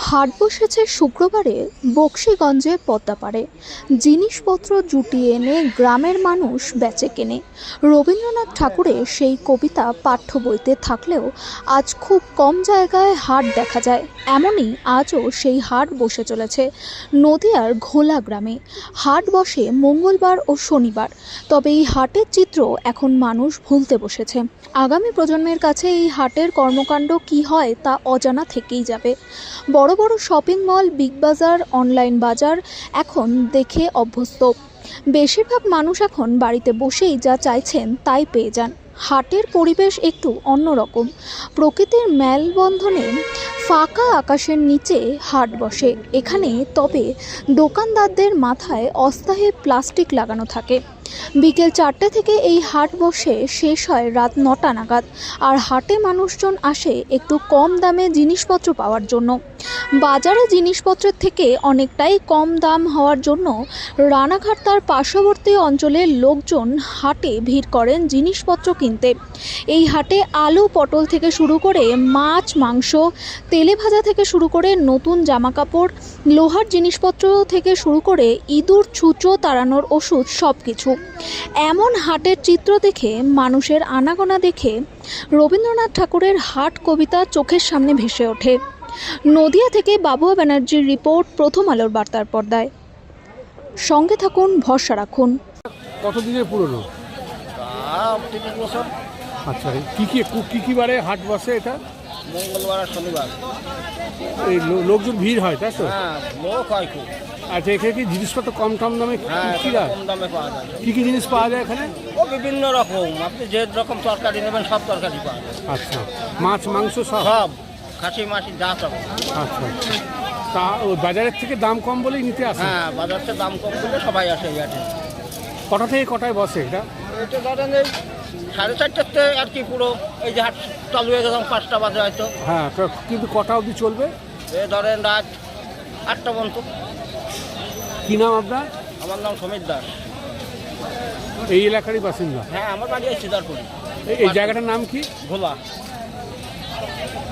হাট বসেছে শুক্রবারে বকশীগঞ্জে পদ্মাপাড়ে। জিনিসপত্র জুটিয়ে এনে গ্রামের মানুষ বেচে কেনে। রবীন্দ্রনাথ ঠাকুরের সেই কবিতা পাঠ্য বইতে থাকলেও আজ খুব কম জায়গায় হাট দেখা যায়। এমনই আজও সেই হাট বসে চলেছে নদিয়ার ঘোলা গ্রামে। হাট বসে মঙ্গলবার ও শনিবার, তবে এই হাটের চিত্র এখন মানুষ ভুলতে বসেছে। আগামী প্রজন্মের কাছে এই হাটের কর্মকাণ্ড কী হয় তা অজানা থেকেই যাবে। বড় বড় শপিং মল, বিগ বাজার, অনলাইন বাজার এখন দেখে অভ্যস্ত। বেশিরভাগ মানুষ এখন বাড়িতে বসেই যা চাইছেন তাই পেয়ে যান। হাটের পরিবেশ একটু অন্যরকম। প্রকৃতির মেলবন্ধনে ফাঁকা আকাশের নিচে হাট বসে এখানে, তবে দোকানদারদের মাথায় অস্থায়ী প্লাস্টিক লাগানো থাকে। বিকেল 4টে থেকে এই হাট বসে, শেষ হয় রাত 9টা নাগাদ। আর হাটে মানুষজন আসে একটু কম দামে জিনিসপত্র পাওয়ার জন্য। বাজারে জিনিসপত্রের থেকে অনেকটাই কম দাম হওয়ার জন্য রানাঘাট তার পার্শ্ববর্তী অঞ্চলের লোকজন হাটে ভিড় করেন জিনিসপত্র কিনতে। এই হাটে আলু, পটল থেকে শুরু করে মাছ, মাংস, তেলে ভাজা থেকে শুরু করে নতুন জামাকাপড়, লোহার জিনিসপত্র থেকে শুরু করে ইঁদুর ছুঁচো তাড়ানোর ওষুধ সব কিছু। এমন হাটের চিত্র দেখে, মানুষের আনাগোনা দেখে রবীন্দ্রনাথ ঠাকুরের হাট কবিতা চোখের সামনে ভেসে ওঠে। নদিয়া থেকে বাবুয়া ব্যানার্জির রিপোর্ট, প্রথম আলোর বার্তার পর্দায়। সঙ্গে থাকুন, ভরসা রাখুন। কতদিনের পুরনো? 30 বছর। আচ্ছা, কি বারে হাট বসে এটা? মঙ্গলবার আর শনিবার। এই লোকজন ভিড় হয়, তাই তো? হ্যাঁ, লোক হয় খুব। আচ্ছা, এখানে কি জিনিসপত্র কম দামে হ্যাঁ, কি কম দামে পাওয়া যায়। কি জিনিস পাওয়া যায় এখানে? ও বিভিন্ন রকম, আপনি যে রকম তরকারি নেবেন সব তরকারি পাওয়া যায়। আচ্ছা, মাছ, মাংস সব? সব, খাসি মাসি যা সব। আচ্ছা, তা ওই বাজারের থেকে দাম কম বলেই নিতে আসে? হ্যাঁ, বাজার থেকে দাম কম বলে সবাই আসে এই হাটে। কটা থেকে কটায় বসে এটা? এটা ধরেন এই 4:30 আর কি, পুরো এই যে হাট চালু হয়ে গেলাম 5টা বাজে হয়তো। হ্যাঁ, কিন্তু কটা অবধি চলবে? এ ধরেন রাত 8টা পর্যন্ত। কি নাম আপনার? আমার নাম সমীর দাস। এই এলাকারই বাসিন্দা? হ্যাঁ, আমার বাড়ি এই সিদারপুর। এই জায়গাটার নাম কি? ঘোলা।